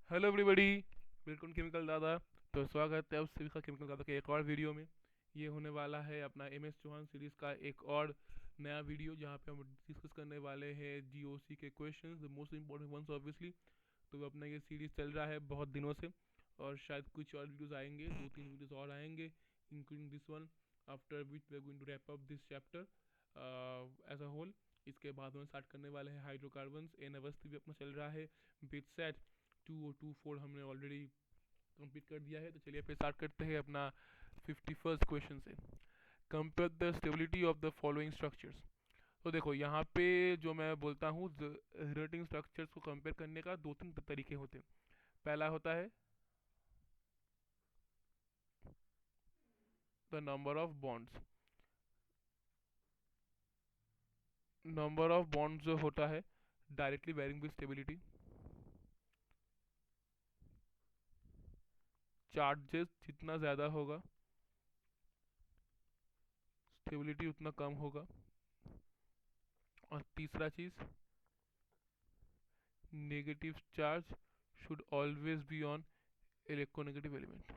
Hello everybody, welcome chemical दादा। तो स्वागत है आप सभी का केमिकल दादा के एक और वीडियो में। ये होने वाला है अपना एम एस चौहान सीरीज़ का एक और नया वीडियो, जहाँ पे हम डिस्कस करने वाले हैं जीओसी के questions, the most important ones obviously. तो अपना ये सीरीज़ चल रहा है बहुत दिनों से, और शायद कुछ और वीडियोज़ आएंगे, 2-3 वीडियोज़ और आएंगे, including this one, after which we are going to wrap up this chapter as a whole. इसके बाद हम स्टार्ट करने वाले हैं हाइड्रोकार्बन्स। एन अवस्थी भी अपना चल रहा है। बिट सेट 2 और 2 4 हमने ऑलरेडी कंप्लीट कर दिया है। तो चलिए फिर स्टार्ट करते हैं अपना 51st क्वेश्चन से। Compare the stability of the following structures. तो देखो यहाँ पे जो मैं बोलता हूँ, रिलेटिंग स्ट्रक्चर्स को कंपेयर करने का 2-3 तरीके होते हैं। पहला होता है द नंबर ऑफ बॉन्ड्स जो होता है directly varying with stability. Charges जितना ज़्यादा होगा, स्टेबिलिटी उतना कम होगा। और तीसरा चीज़, negative charge should always be on electronegative element.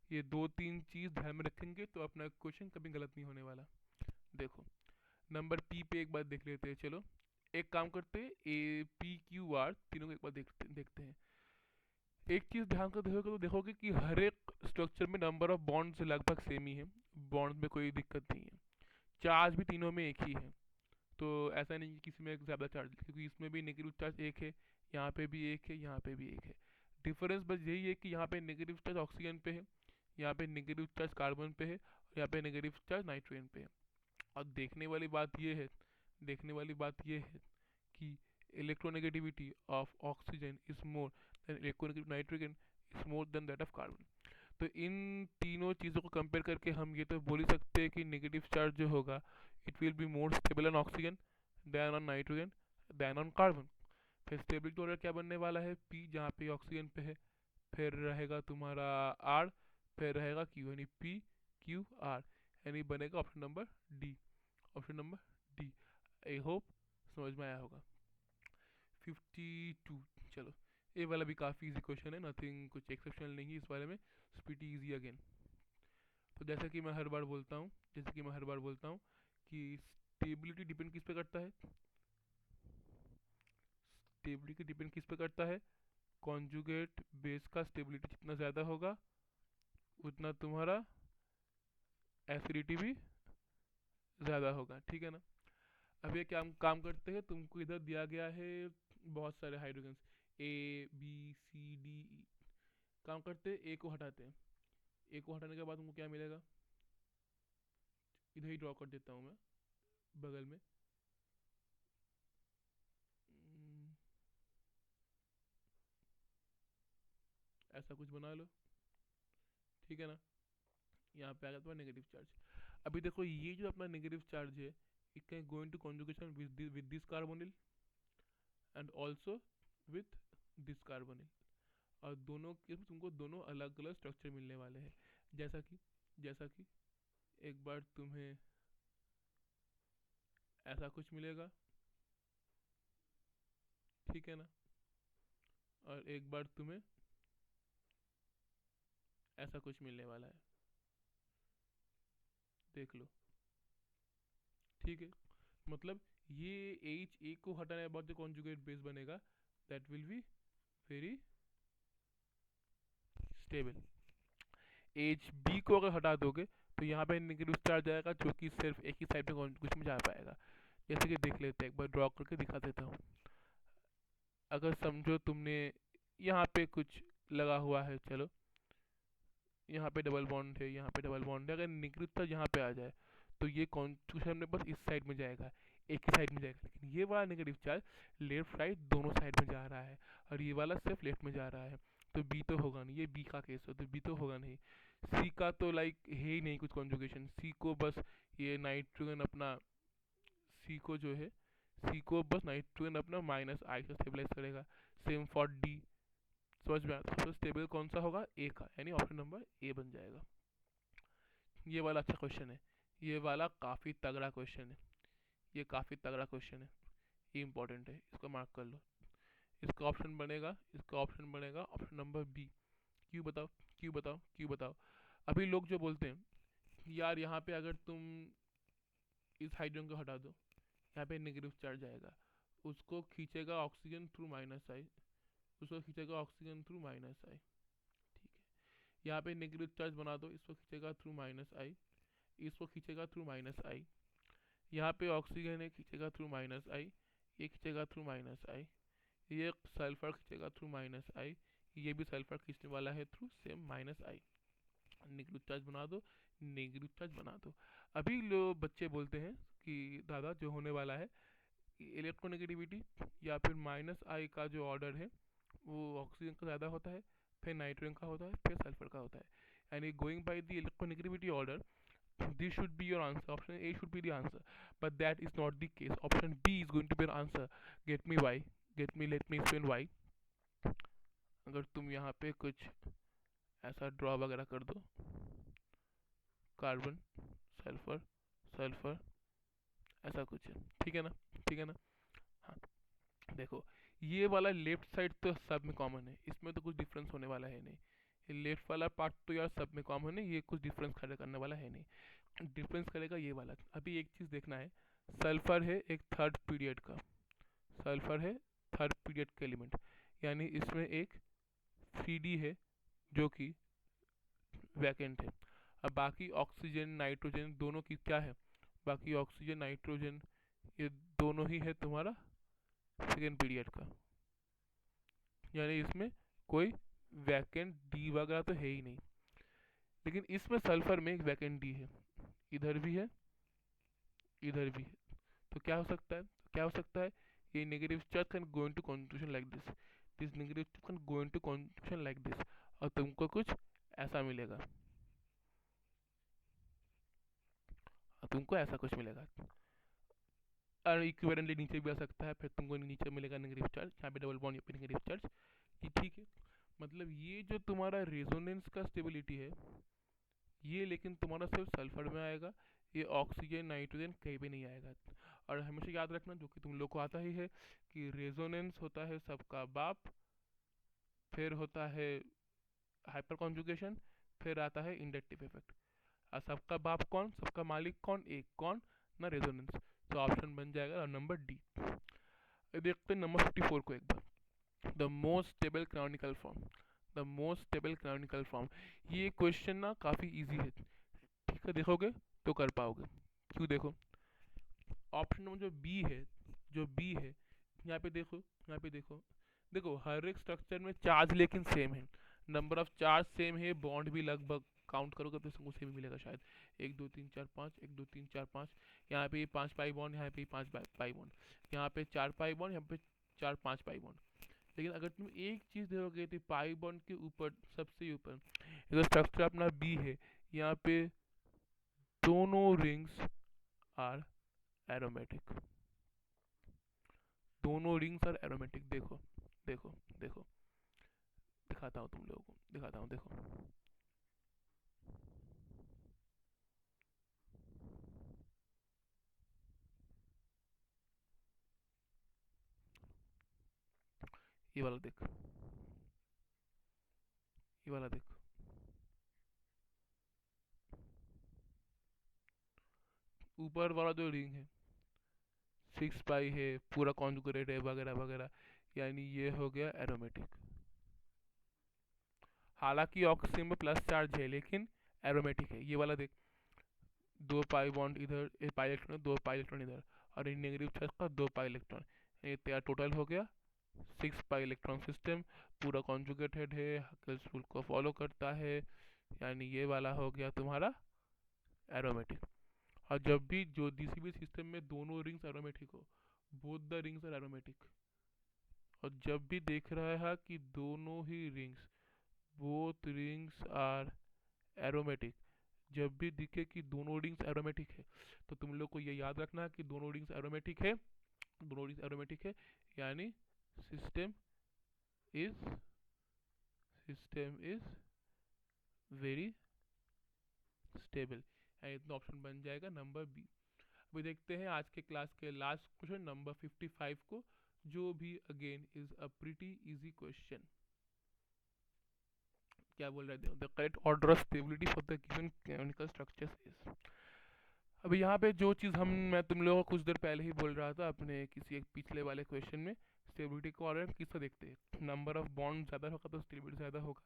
ये 2-3 चीज़ ध्यान में रखेंगे तो अपना क्वेश्चन कभी गलत नहीं होने वाला। देखो, नंबर पी पे एक बार देख लेते हैं। चलो एक काम करते हैं, ए पी क्यू आर तीनों को एक बार देखते हैं। एक चीज़ ध्यान कर देखोगे तो देखोगे कि हर एक स्ट्रक्चर में नंबर ऑफ बॉन्ड्स लगभग सेम ही है। बॉन्ड्स में कोई दिक्कत नहीं है। चार्ज भी तीनों में एक ही है। तो ऐसा नहीं कि किसी में ज़्यादा चार्ज, क्योंकि इसमें भी नेगेटिव चार्ज एक है, यहाँ पे भी एक है, यहाँ पे भी एक है। डिफरेंस बस यही है कि यहाँ पे नेगेटिव चार्ज ऑक्सीजन पे है, यहाँ पे नेगेटिव चार्ज कार्बन पे है, और यहाँ पे नेगेटिव चार्ज नाइट्रोजन पे है। और देखने वाली बात ये है कि electronegativity of oxygen is more than electronegative nitrogen is more than that of carbon. तो इन तीनों चीज़ों को कंपेयर करके हम ये तो बोल ही सकते हैं कि नेगेटिव चार्ज जो होगा, it will be more stable on oxygen than on nitrogen than on carbon. फिर स्टेबिलिटी ऑर्डर क्या बनने वाला है, पी जहाँ पे ऑक्सीजन पे है, फिर रहेगा तुम्हारा आर, फिर रहेगा क्यू, यानी पी क्यू आर, यानी बनेगा option number D. Option number D. I hope समझ में आया होगा। 52। चलो, ये वाला भी काफ़ी इजी क्वेश्चन है, नथिंग कुछ एक्सेप्शनल नहीं है इस बारे में, स्पीटी इजी अगेन। तो जैसे कि मैं हर बार बोलता हूँ कि स्टेबिलिटी डिपेंड किस पे करता है, स्टेबिलिटी डिपेंड किस पे करता है, कॉन्जुगेट बेस का स्टेबिलिटी जितना ज़्यादा होगा उतना तुम्हारा एसिडिटी भी ज़्यादा होगा, ठीक है ना। अब ये क्या हम काम करते हैं, तुमको इधर दिया गया है बहुत सारे hydrogen, A B C D E. काम करते हैं, ए को हटाते हैं। ए को हटाने के बाद तुमको क्या मिलेगा, इधर ही ड्रॉ कर देता हूँ मैं बगल में। ऐसा कुछ बना लो, ठीक है ना। यहाँ पे आ गया तुम्हारा नेगेटिव चार्ज। अभी देखो, ये जो अपना नेगेटिव चार्ज है, it can go into conjugation with this carbonyl and also with this carbonyl. और दोनों के तुमको दोनों अलग अलग स्ट्रक्चर मिलने वाले हैं। जैसा कि एक बार तुम्हें ऐसा कुछ मिलेगा, ठीक है ना, और एक बार तुम्हें ऐसा कुछ मिलने वाला है, देख लो, ठीक है। मतलब ये एच ए को हटाने के बाद जो कॉन्जुगेट बेस बनेगा, that will be very stable. H B को अगर हटा दोगे तो यहाँ पे नेगेटिव चार्ज आएगा, जो कि सिर्फ एक ही साइड में कुछ में जा पाएगा। जैसे कि देख लेते हैं, एक बार ड्रॉ करके दिखा देता हूँ। अगर समझो तुमने यहाँ पे कुछ लगा हुआ है, चलो यहाँ पे डबल बॉन्ड है, यहाँ पे डबल बॉन्ड है, अगर नेगेटिव चार्ज यहाँ पे आ जाए तो ये कॉन्जुगेशन में बस इस साइड में जाएगा, एक ही साइड में जाएगा। लेकिन ये वाला नेगेटिव चार्ज लेफ्ट राइट दोनों साइड में जा रहा है, और ये वाला सिर्फ लेफ्ट में जा रहा है। तो बी तो होगा नहीं, ये बी का केस है, तो बी तो होगा नहीं। सी का तो लाइक है ही नहीं कुछ कॉन्जुगेशन। सी को बस ये नाइट्रोजन अपना, सी को जो है, सी को बस नाइट्रोजन अपना माइनस आई से स्टेबलाइज करेगा। Same for D. समझ में आता है। सबसे स्टेबल कौन सा होगा, ए का, यानी ऑप्शन नंबर ए बन जाएगा। ये वाला अच्छा क्वेश्चन है, ये वाला काफ़ी तगड़ा क्वेश्चन है, ये काफ़ी तगड़ा क्वेश्चन है, ये इंपॉर्टेंट है, इसको मार्क कर लो। इसका ऑप्शन बनेगा, इसका ऑप्शन बनेगा ऑप्शन नंबर बी। क्यों बताओ, क्यों बताओ, क्यों बताओ? अभी लोग जो बोलते हैं यार यहाँ पे अगर तुम इस हाइड्रोजन को हटा दो, यहाँ पे नेगेटिव चार्ज आएगा, उसको खींचेगा ऑक्सीजन थ्रू माइनस आई, उसको खींचेगा ऑक्सीजन थ्रू माइनस आई, ठीक है। यहाँ पे नेगेटिव चार्ज बना दो, इसको खींचेगा थ्रू माइनस आई, इसको खींचेगा थ्रू माइनस आई, यहाँ पे ऑक्सीजन है खींचेगा थ्रू माइनस आई, ये खींचेगा थ्रू माइनस आई, ये सल्फर खींचेगा थ्रू माइनस आई, ये भी सल्फर खींचने वाला है थ्रू सेम माइनस आई। नेगेटिव चार्ज बना दो, नेगेटिव चार्ज बना दो। अभी लोग बच्चे बोलते हैं कि दादा जो होने वाला है इलेक्ट्रोनेगेटिविटी या फिर माइनस आई का जो ऑर्डर है वो ऑक्सीजन का ज़्यादा होता है, फिर नाइट्रोजन का होता है, फिर सल्फर का होता है। यानी going by the electronegativity order, this should be your answer, option A should be the answer, but that is not the case. Option B is going to be an answer. Get me why, let me explain why. अगर तुम यहाँ पे कुछ ऐसा draw वगैरह कर दो, carbon, sulphur, sulphur, ऐसा कुछ है, ठीक है ना, ठीक है ना। हाँ, देखो ये वाला लेफ्ट साइड तो सब में कॉमन है, इसमें तो कुछ डिफरेंस होने वाला है नहीं। ये लेफ्ट वाला पार्ट तो यार सब में कॉमन है, ये कुछ डिफरेंस खड़ा करने वाला है नहीं। डिफरेंस करेगा ये वाला। अभी एक चीज़ देखना है, सल्फर है एक थर्ड पीरियड का, सल्फर है थर्ड पीरियड का एलिमेंट, यानी इसमें एक 3D है जो कि वैकेंट है। अब बाकी ऑक्सीजन नाइट्रोजन दोनों की क्या है, बाकी ऑक्सीजन नाइट्रोजन ये दोनों ही है तुम्हारा सेकेंड पीरियड का, यानी इसमें कोई वैकेंट डी वगैरह तो है ही नहीं। लेकिन इसमें सल्फर में एक वैकेंट डी है, इधर भी है, इधर भी है। तो क्या हो सकता है, क्या हो सकता है, ये negative charge can go into contribution like this, this negative charge can go into contribution like this, और तुमको कुछ ऐसा मिलेगा, और तुमको ऐसा कुछ मिलेगा। और इक्विवेलेंटली नीचे भी आ सकता है, फिर तुमको नीचे मिलेगा नेगेटिव चार्ज, यहाँ पे डबल बॉन्ड, यहाँ पे नेगेटिव चार्ज, ये ठीक है। मतलब ये जो तुम्हारा रेजोनेंस का स्टेबिलिटी है ये लेकिन तुम्हारा सिर्फ सल्फर में आएगा, ये ऑक्सीजन नाइट्रोजन कहीं भी नहीं आएगा। और हमेशा याद रखना जो कि तुम लोग को आता ही है कि रेजोनेंस होता है सबका बाप, फिर होता है हाइपर कॉन्जुगेशन, फिर आता है इंडक्टिव इफेक्ट। और सबका बाप कौन, सबका मालिक कौन, एक कौन ना, रेजोनेंस। तो ऑप्शन बन जाएगा नंबर डी। देखते हैं नंबर 54 को एक बार। The most stable canonical form, the most stable canonical form. ये क्वेश्चन ना काफ़ी इजी है, ठीक है, देखोगे तो कर पाओगे। क्यों, देखो ऑप्शन नंबर जो बी है, जो बी है, यहाँ पे देखो, यहाँ पे देखो, देखो हर एक स्ट्रक्चर में चार्ज लेकिन सेम है, नंबर ऑफ चार्ज सेम है, बॉन्ड भी लगभग काउंट करोगे तो तुमको सेम ही मिलेगा शायद, 1 2 3 4 5, 1 2 3 4 5, यहाँ पे 5 पाई बॉन्ड, यहाँ पे 5 पाई बॉन्ड, यहाँ पे 4 पाई बॉन्ड, यहाँ पे 4 5 पाई बॉन्ड। लेकिन अगर तुम एक चीज़ देखोगे तो पाई बॉन्ड के ऊपर, सबसे ऊपर अगर स्ट्रक्चर अपना बी है, यहाँ पे दोनों रिंग्स आर एरोमेटिक, दोनों रिंग्स आर एरोमेटिक। देखो देखो देखो, दिखाता हूँ तुम लोगों को, दिखाता हूँ, देखो ये वाला देख, ये वाला देख, ऊपर वाला जो रिंग है 6 पाई है, पूरा कॉन्जुगेटेड है वगैरह वगैरह, यानी ये हो गया एरोमेटिक। हालांकि ऑक्सीजन में प्लस चार्ज है लेकिन एरोमेटिक है। ये वाला देख, 2 पाई बॉन्ड इधर, 1 पाई इलेक्ट्रॉन, 2 पाई इलेक्ट्रॉन इधर, और इन नेगेटिव चार्ज का 2 पाई इलेक्ट्रॉन, ये तेरा टोटल हो गया 6 पाई इलेक्ट्रॉन सिस्टम, पूरा कॉन्जुगेटेड है, हकेल्स रूल को फॉलो करता है, यानी ये वाला हो गया तुम्हारा एरोमेटिक। और जब भी जो किसी भी सिस्टम में दोनों रिंग्स एरोमेटिक हो, both the rings are aromatic, और जब भी देख रहा है कि दोनों ही rings, both rings are aromatic, जब भी दिखे कि दोनों रिंग्स एरोमेटिक है तो तुम लोग को ये याद रखना है कि दोनों रिंग्स एरोमेटिक है, दोनों रिंग्स एरोमेटिक है, यानी system is, system is very stable, and इतना ऑप्शन बन जाएगा नंबर बी। अभी देखते हैं आज के क्लास के लास्ट क्वेश्चन नंबर 55 को, जो भी again is a pretty easy question. क्या बोल रहे थे, the correct order of stability for the given chemical structures is. अभी यहाँ पे जो चीज़ मैं तुम लोगों को कुछ देर पहले ही बोल रहा था अपने किसी एक पिछले वाले क्वेश्चन में, स्टेबिलिटी को ऑर्डर किससे देखते हैं, नंबर ऑफ बॉन्ड ज़्यादा होगा तो स्टेबिलिटी ज़्यादा होगा,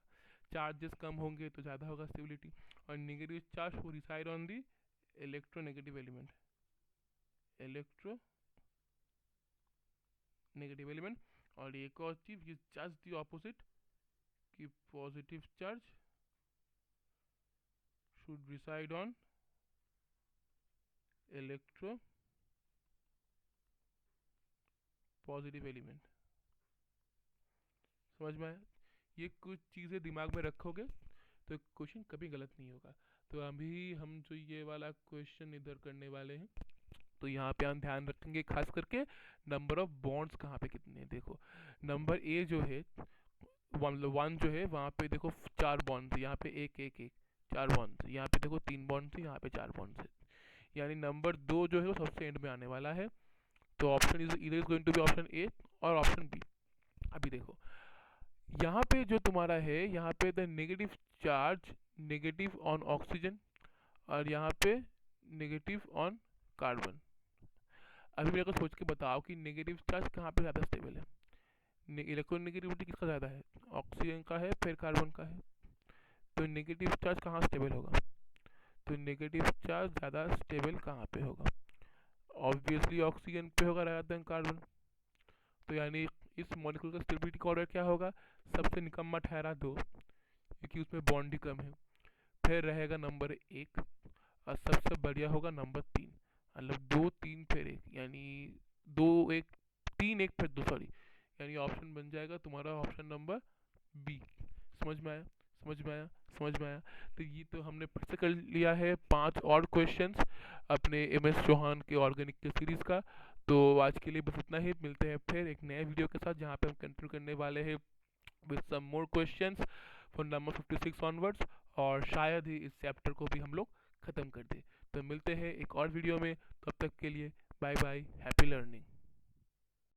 चार्जेस कम होंगे तो ज़्यादा होगा स्टेबिलिटी, और नेगेटिव चार्ज वो reside on the electronegative element, electronegative element. और एक और चीज़ ये जस्ट दी ऑपोजिट कि positive charge should reside on electropositive element. समझ में आया? ये कुछ चीज़ें दिमाग में रखोगे तो क्वेश्चन कभी गलत नहीं होगा। तो अभी हम जो ये वाला क्वेश्चन इधर करने वाले हैं, तो यहाँ पे हम ध्यान रखेंगे खास करके नंबर ऑफ बॉन्ड्स कहाँ पे कितने हैं। देखो नंबर ए जो है वन जो है वहाँ पे देखो 4 बॉन्ड्स, यहाँ पे एक एक एक 4 बॉन्ड्स, यहाँ पे देखो 3 बॉन्ड्स, यहाँ पे 4 बॉन्ड्स है। यानी नंबर 2 जो है वो सबसे एंड में आने वाला है। तो ऑप्शन इज इधर is going to be option A और ऑप्शन बी। अभी देखो यहाँ पे जो तुम्हारा है, यहाँ पे the negative charge negative on oxygen और यहाँ पे नेगेटिव ऑन कार्बन। अभी मेरे को सोच के बताओ कि नेगेटिव चार्ज कहाँ पे ज़्यादा स्टेबल है, इलेक्ट्रोनेगेटिविटी किसका ज़्यादा है, ऑक्सीजन का है फिर कार्बन का है। तो नेगेटिव चार्ज कहाँ स्टेबल होगा, तो नेगेटिव चार्ज ज़्यादा स्टेबल कहाँ पे होगा, ऑब्वियसली ऑक्सीजन पे होगा rather than कार्बन। तो यानी इस मॉलिक्यूल का स्टेबिलिटी का ऑर्डर क्या होगा, सबसे निकम्मा ठहरा 2 क्योंकि उसमें बॉन्ड ही कम है, फिर रहेगा नंबर 1 और सबसे बढ़िया होगा नंबर 3। मतलब 2 3 फिर 1, यानी 2 1 3 1 फिर 2, सॉरी, यानी ऑप्शन बन जाएगा तुम्हारा ऑप्शन नंबर बी। समझ में आया? समझ में आया? समझ में आया? तो ये तो हमने फिर से कर लिया है 5 और क्वेश्चंस अपने MS चौहान के ऑर्गेनिक के सीरीज़ का। तो आज के लिए बस इतना ही, मिलते हैं फिर एक नए वीडियो के साथ जहाँ पे हम कंटिन्यू करने वाले हैं with some more questions for number 56 onwards, और शायद ही इस चैप्टर को भी हम लोग ख़त्म कर दें। तो मिलते हैं एक और वीडियो में, तब तक के लिए बाय बाय, हैप्पी लर्निंग।